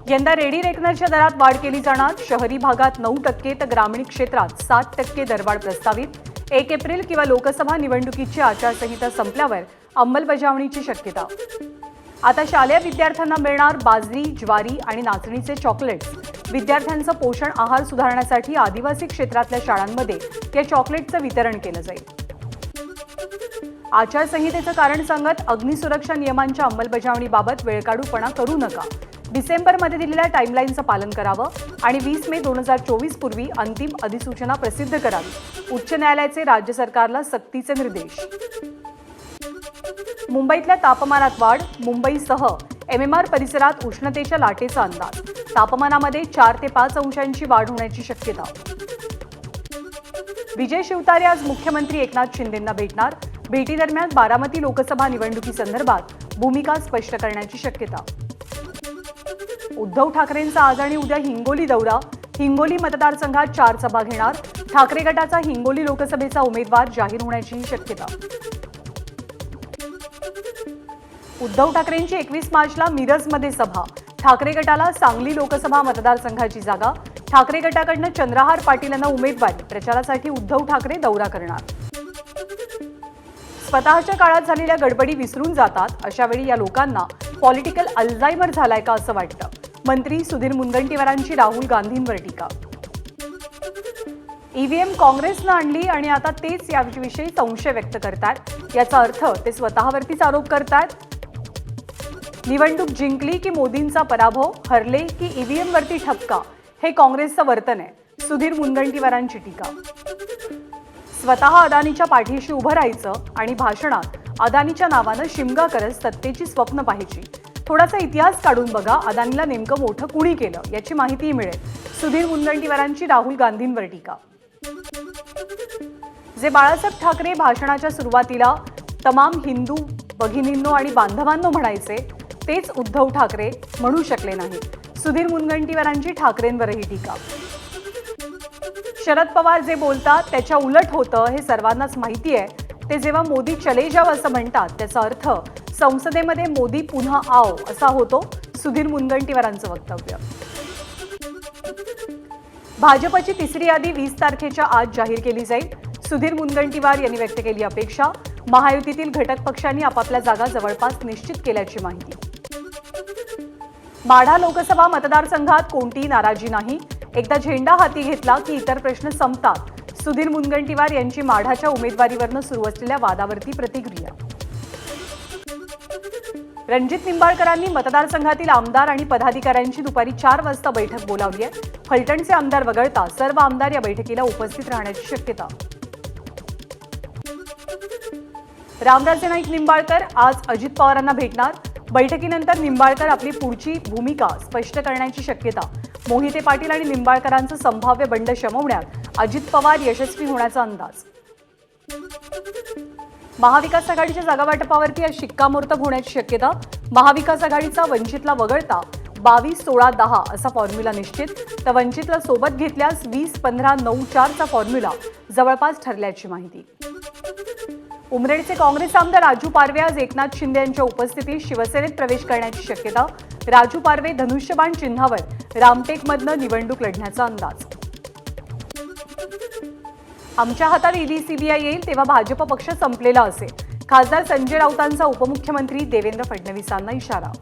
यंदा रेडी रेकनरच्या दरात वाढ केली जाणार। शहरी भागात 9% तर ग्रामीण क्षेत्रात 7% दरवाढ प्रस्तावित। 1 एप्रिल किंवा लोकसभा निवडणुकीची आचारसंहिता संपल्यावर अंमलबजावणीची शक्यता। आता शालेय विद्यार्थ्यांना मिळणार बाजरी, ज्वारी आणि नाचणीचे चॉकलेट्स। विद्यार्थ्यांचं पोषण आहार सुधारण्यासाठी आदिवासी क्षेत्रातल्या शाळांमध्ये या चॉकलेटचं वितरण केलं जाईल। आचारसंहितेचं कारण सांगत अग्निसुरक्षा नियमांच्या अंमलबजावणीबाबत वेळकाढूपणा करू नका। डिसेंबरमध्ये दिलेल्या टाइमलाईनचं पालन करावं आणि 20 मे 2024 पूर्वी अंतिम अधिसूचना प्रसिद्ध करावी। उच्च न्यायालयाचे राज्य सरकारला सक्तीचे निर्देश। मुंबईतल्या तापमानात वाढ। मुंबईसह MMR परिसरात उष्णतेच्या लाटेचा अंदाज। तापमानामध्ये 4 ते 5 अंशांची वाढ होण्याची शक्यता। विजय शिवतारे आज मुख्यमंत्री एकनाथ शिंदेंना भेटणार। भेटीदरम्यान बारामती लोकसभा निवडणुकीसंदर्भात भूमिका स्पष्ट करण्याची शक्यता। उद्धव ठाकरेंचा आज आणि उद्या हिंगोली दौरा। हिंगोली मतदारसंघात 4 सभा घेणार। ठाकरे गटाचा हिंगोली लोकसभेचा उमेदवार जाहीर होण्याची शक्यता। उद्धव ठाकरेंची 21 मार्चला मिरजमध्ये सभा। ठाकरे गटाला सांगली लोकसभा मतदारसंघाची जागा। ठाकरे गटाकडून चंद्रहार पाटील यांना उमेदवारी। प्रचारासाठी उद्धव ठाकरे दौरा करणार। स्वतःच्या काळात झालेल्या गडबडी विसरून जातात। अशावेळी या लोकांना पॉलिटिकल अल्झायमर झालाय का असं वाटतं। मंत्री सुधीर मुनगंटीवारांची राहुल गांधींवर टीका। ईव्हीएम काँग्रेसनं आणली आणि आता तेच याविषयी संशय व्यक्त करतात। याचा अर्थ ते स्वतःवरतीच आरोप करतात। निवडणूक जिंकली की मोदींचा पराभव, हरले की ईव्हीएम वरती ठपका, हे काँग्रेसचं वर्तन आहे। सुधीर मुनगंटीवारांची टीका। स्वतः अदानीच्या पाठीशी उभं राहायचं आणि भाषणात अदानीच्या नावानं शिमगा करत सत्तेची स्वप्न पाहायची। थोडासा इतिहास काढून बघा, अदानीला नेमकं मोठं कुणी केलं याची माहिती मिळेल। सुधीर मुनगंटीवारांची राहुल गांधींवर टीका। जे बाळासाहेब ठाकरे भाषणाच्या सुरुवातीला तमाम हिंदू भगिनींनो आणि बांधवांनो म्हणायचे, तेच उद्धव ठाकरे म्हणू शकले नाही। सुधीर मुनगंटीवारांची ठाकरेंवरही टीका। शरद पवार जे बोलतात त्याच्या उलट होतं हे सर्वांनाच माहिती आहे। ते जेव्हा मोदी चले जाव असं म्हणतात त्याचा अर्थ संसदेमध्ये मोदी पुन्हा आओ असा होतो। सुधीर मुनगंटीवारांचं वक्तव्य। भाजपची तिसरी यादी 20 तारखेच्या आज जाहीर केली जाईल। सुधीर मुनगंटीवार यांनी व्यक्त केली अपेक्षा। महायुतीतील घटक पक्षांनी आपापल्या जागा जवळपास निश्चित केल्याची माहिती। माढा लोकसभा मतदारसंघात कोणतीही नाराजी नाही। एकदा झेंडा हाती घेतला की इतर प्रश्न संपतात। सुधीर मुनगंटीवार यांची माढाच्या उमेदवारीवरनं सुरू असलेल्या वादावरती प्रतिक्रिया। रणजित निंबाळकरांनी मतदारसंघातील आमदार आणि पदाधिकाऱ्यांची दुपारी 4 वाजता बैठक बोलावली आहे। फलटणचे आमदार वगळता सर्व आमदार या बैठकीला उपस्थित राहण्याची शक्यता। रामराजे नाईक निंबाळकर आज अजित पवारांना भेटणार। बैठकीनंतर निंबाळकर आपली पुढची भूमिका स्पष्ट करण्याची शक्यता। मोहिते पाटील आणि निंबाळकरांचं संभाव्य बंड शमवण्यात अजित पवार यशस्वी होण्याचा अंदाज। महाविकास आघाडीच्या जागा वाटपावरती आज शिक्कामोर्तब होण्याची शक्यता। महाविकास आघाडीचा वंचितला वगळता 22-16-10 असा फॉर्म्युला निश्चित, तर वंचितला सोबत घेतल्यास 20-15-9-4 चा फॉर्म्युला जवळपास ठरल्याची माहिती। उमरेडचे काँग्रेस आमदार राजू पारवे आज एकनाथ शिंदे यांच्या उपस्थितीत शिवसेनेत प्रवेश करण्याची शक्यता। राजू पारवे धनुष्यबाण चिन्हावर रामटेकमधनं निवडणूक लढण्याचा अंदाज। आमच्या हातात ईडी सीबीआय येईल तेव्हा भाजप पक्ष संपलेला असेल, खासदार संजय राऊतांचा उपमुख्यमंत्री देवेंद्र फडणवीसांना इशारा।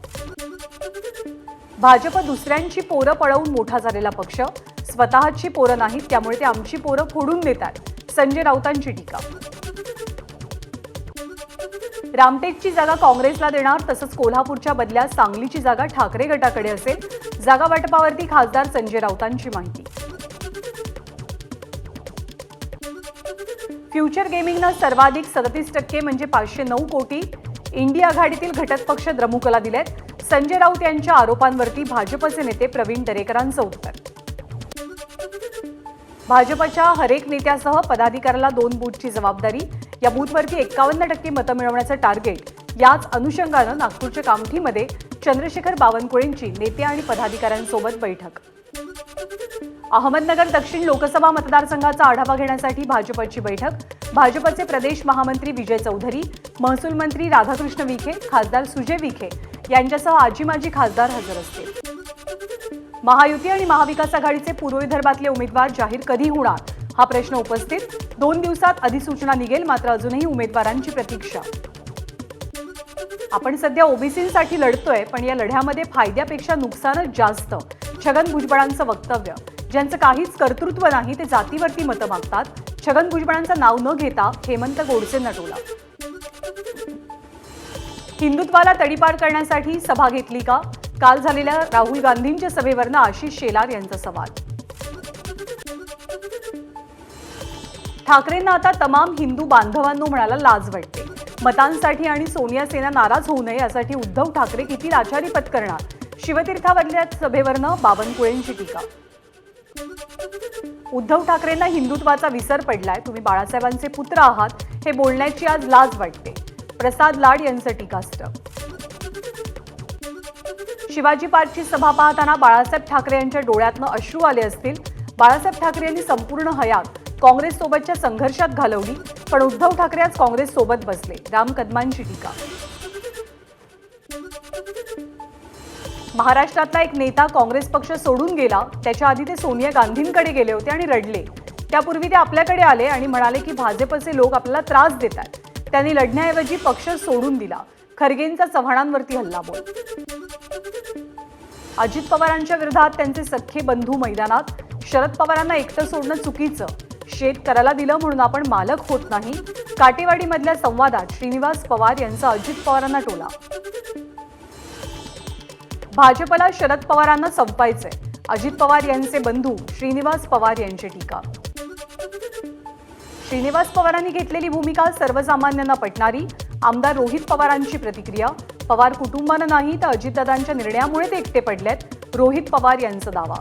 भाजप दुसऱ्यांची पोरं पळवून मोठा झालेला पक्ष, स्वतःची पोरं नाहीत त्यामुळे ते आमची पोरं फोडून देतात, संजय राऊतांची टीका। रामटेकची जागा काँग्रेसला देणार, तसंच कोल्हापूरच्या बदल्यात सांगलीची जागा ठाकरे गटाकडे असेल। जागा वाटपावरती खासदार संजय राऊतांची माहिती। फ्युचर गेमिंगनं सर्वाधिक 37% म्हणजे 509 कोटी इंडिया आघाडीतील घटक पक्ष द्रमुकला दिलेत। संजय राऊत यांच्या आरोपांवरती भाजपचे नेते प्रवीण दरेकरांचं उत्तर। भाजपच्या हरेक नेत्यासह पदाधिकाऱ्याला 2 बूथची जबाबदारी। या बूथवरती 51% मतं मिळवण्याचं टार्गेट। याच अनुषंगानं नागपूरच्या कामठीमध्ये चंद्रशेखर बावनकुळेंची नेते आणि पदाधिकाऱ्यांसोबत बैठक। अहमदनगर दक्षिण लोकसभा मतदारसंघाचा आढावा घेण्यासाठी भाजपची बैठक। भाजपचे प्रदेश महामंत्री विजय चौधरी, महसूल मंत्री राधाकृष्ण विखे, खासदार सुजय विखे यांच्यासह आजी माजी खासदार हजर असतील। महायुती आणि महाविकास आघाडीचे पूर्व विदर्भातले उमेदवार जाहीर कधी होणार हा प्रश्न उपस्थित. 2 दिवसात अधिसूचना निघेल, मात्र अजूनही उमेदवारांची प्रतीक्षा. आपण सध्या ओबीसींसाठी लढतोय, पण या लढ्यामध्ये फायद्यापेक्षा नुकसानच जास्त. छगन भुजबळांचं वक्तव्य. ज्यांचं काहीच कर्तृत्व नाही ते जातीवरती मतं मागतात. छगन भुजबळांचं नाव न घेता हेमंत गोडसेंना टोला. हिंदुत्वाला तडीपार करण्यासाठी सभा घेतली का? काल झालेल्या राहुल गांधींच्या सभेवरनं आशिष शेलार यांचा सवाल. ठाकरेंना आता तमाम हिंदू बांधवांनो म्हणायला लाज वाटते. मतांसाठी आणि सोनिया सेना नाराज होऊ नये यासाठी उद्धव ठाकरे किती लाचारी पत्करणार? शिवतीर्थावरल्या सभेवरनं बावनकुळेंची टीका. उद्धव ठाकरेंना हिंदुत्वाचा विसर पडलाय. तुम्ही बाळासाहेबांचे पुत्र आहात हे बोलण्याची आज लाज वाटते. प्रसाद लाड यांचं टीकास्त्र. शिवाजी पार्कची सभा पाहताना बाळासाहेब ठाकरे यांच्या डोळ्यातनं अश्रू आले असतील. बाळासाहेब ठाकरे यांनी संपूर्ण हयात काँग्रेस सोबतच्या संघर्षात घालवली, पण उद्धव ठाकरे आज काँग्रेस सोबत बसले. राम कदमांची टीका. महाराष्ट्रातला एक नेता काँग्रेस पक्ष सोडून गेला. त्याच्या आधी ते सोनिया गांधींकडे गेले होते आणि रडले. त्यापूर्वी ते आपल्याकडे आले आणि म्हणाले की भाजपचे लोक आपल्याला त्रास देतात. त्यांनी लढण्याऐवजी पक्ष सोडून दिला. खरगेंचा चव्हाणांवरती हल्लाबोल. अजित पवारांच्या विरोधात त्यांचे सख्खे बंधू मैदानात. शरद पवारांना एकटं सोडणं चुकीचं. शेत करायला दिलं म्हणून आपण मालक होत नाही. काटेवाडीमधल्या संवादात श्रीनिवास पवार यांचा अजित पवारांना टोला. भाजपला शरद पवारांना संपवायचंय. अजित पवार यांचे बंधू श्रीनिवास पवार यांची टीका. श्रीनिवास पवारांनी घेतलेली भूमिका सर्वसामान्यांना पटणारी. आमदार रोहित पवारांची प्रतिक्रिया. पवार कुटुंबानं नाही तर अजितदादांच्या निर्णयामुळे ते एकटे पडलेत. रोहित पवार यांचा दावा.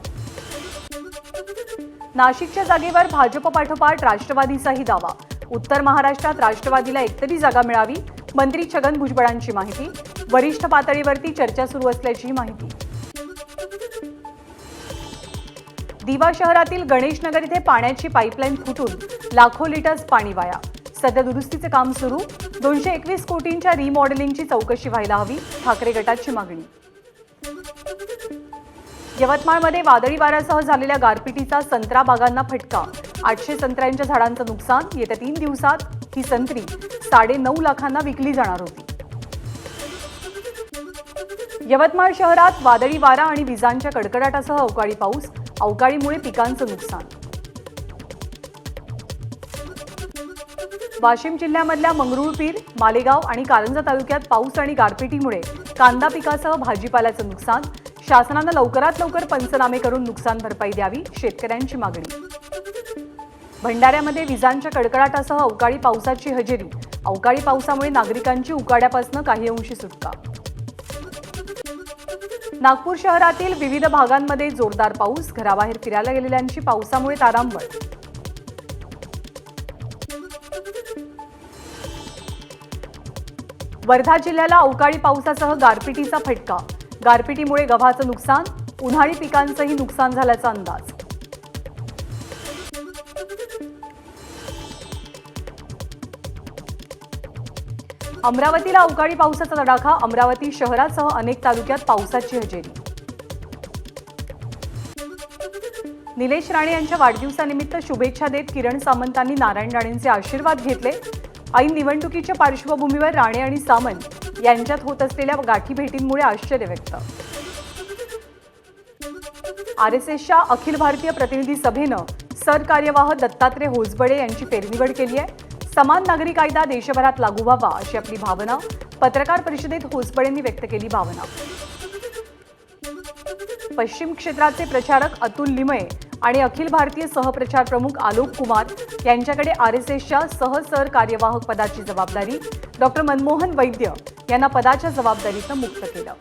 नाशिकच्या जागेवर भाजप पाठोपाठ राष्ट्रवादीचाही दावा. उत्तर महाराष्ट्रात राष्ट्रवादीला एकतरी जागा मिळावी. मंत्री छगन भुजबळांची माहिती. वरिष्ठ पातळीवरती चर्चा सुरू असल्याची माहिती. दिवा शहरातील गणेशनगर इथे पाण्याची पाईपलाईन फुटून लाखो लिटर्स पाणी वाया. सध्या दुरुस्तीचे काम सुरू. 221 कोटींच्या रिमॉडेलिंगची चौकशी व्हायला हवी. ठाकरे गटाची मागणी. यवतमाळमध्ये वादळी वाऱ्यासह झालेल्या गारपिटीचा संत्रा बागांना फटका. 800 संत्र्यांच्या झाडांचं नुकसान. येत्या 3 दिवसात ही संत्री 9.5 लाखांना विकली जाणार होती. यवतमाळ शहरात वादळी वारा आणि विजांच्या कडकडाटासह अवकाळी पाऊस. अवकाळीमुळे पिकांचं नुकसान. वाशिम जिल्ह्यामधल्या मंगरुळपीर, मालेगाव आणि कारंजा तालुक्यात पाऊस आणि गारपिटीमुळे कांदा पिकासह भाजीपाल्याचं नुकसान. शासनानं लवकरात लवकर पंचनामे करून नुकसान भरपाई द्यावी. शेतकऱ्यांची मागणी. भंडाऱ्यामध्ये विजांच्या कडकडाटासह अवकाळी पावसाची हजेरी. अवकाळी पावसामुळे नागरिकांची उकाड्यापासून काही अंशी सुटका. नागपूर शहरातील विविध भागांमध्ये जोरदार पाऊस. घराबाहेर फिरायला गेलेल्यांची पावसामुळे तारांबळ. वर्धा जिल्ह्याला अवकाळी पावसासह गारपिटीचा फटका. गारपिटीमुळे गव्हाचं नुकसान. उन्हाळी पिकांचंही नुकसान झाल्याचा अंदाज. अमरावतीला अवकाळी पावसाचा तडाखा. अमरावती शहरासह अनेक तालुक्यात पावसाची हजेरी. निलेश राणे यांच्या वाढदिवसानिमित्त शुभेच्छा देत किरण सामंतांनी नारायण राणेंचे आशीर्वाद घेतले. ऐन निवडणुकीच्या पार्श्वभूमीवर राणे आणि सामंत यांच्यात होत असलेल्या गाठीभेटींमुळे आश्चर्य व्यक्त. आरएसएसच्या अखिल भारतीय प्रतिनिधी सभेनं सरकार्यवाह दत्तात्रय होसबळे यांची फेरनिवड केली आहे. समान नागरी कायदा देशभरात लागू व्हावा अशी आपली भावना पत्रकार परिषदेत होसबळेंनी व्यक्त केली. भावना. पश्चिम क्षेत्राचे प्रचारक अतुल लिमये आणि अखिल भारतीय सहप्रचार प्रमुख आलोक कुमार यांच्याकडे आरएसएसच्या सहसरकार्यवाहक पदाची जबाबदारी. डॉक्टर मनमोहन वैद्य यांना पदाच्या जबाबदारीतून मुक्त केलं.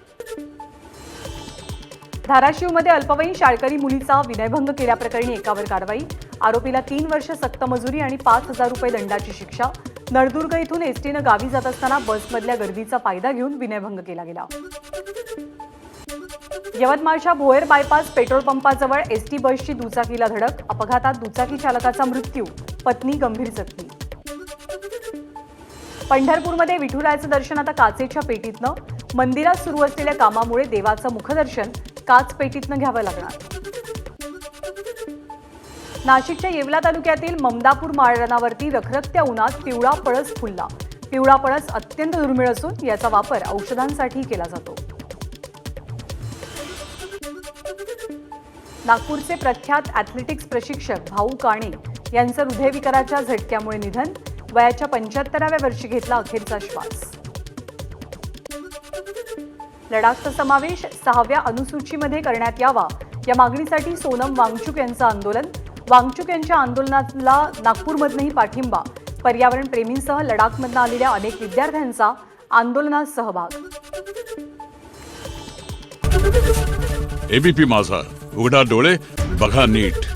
धाराशिवमध्ये अल्पवयीन शाळकरी मुलीचा विनयभंग केल्याप्रकरणी एकावर कारवाई. आरोपीला 3 वर्ष सक्त मजुरी आणि 5,000 रुपये दंडाची शिक्षा. नळदुर्ग इथून एसटीनं गावी जात असताना बसमधल्या गर्दीचा फायदा घेऊन विनयभंग केला गेला. यवतमाळच्या भोयर बायपास पेट्रोल पंपाजवळ एसटी बसची दुचाकीला धडक. अपघातात दुचाकी चालकाचा मृत्यू. पत्नी गंभीर जखमी. पंढरपूरमध्ये विठुरायाचं दर्शन आता काचेच्या पेटीतनं. मंदिरात सुरू असलेल्या कामामुळे देवाचं मुखदर्शन काच पेटीतनं घ्यावं लागणार. नाशिकच्या येवला तालुक्यातील ममदापूर माळरानावरती रखरखत्या उन्हात पिवळा पळस फुलला. पिवळा पळस अत्यंत दुर्मिळ असून याचा वापर औषधांसाठी केला जातो. नागपूरचे प्रख्यात ॲथलेटिक्स प्रशिक्षक भाऊ काणे यांचं हृदयविकाराच्या झटक्यामुळे निधन. वयाच्या 75व्या वर्षी घेतला अखेरचा श्वास. लडाखचा समावेश 6व्या अनुसूचीमध्ये करण्यात यावा या मागणीसाठी सोनम वांगचुक यांचं आंदोलन. वांगचुक यांच्या आंदोलनाला नागपूरमधनंही पाठिंबा. पर्यावरण प्रेमींसह लडाखमधनं आलेल्या अनेक विद्यार्थ्यांचा आंदोलनात सहभाग. एबीपी माझा, उघडा डोळे बघा नीट.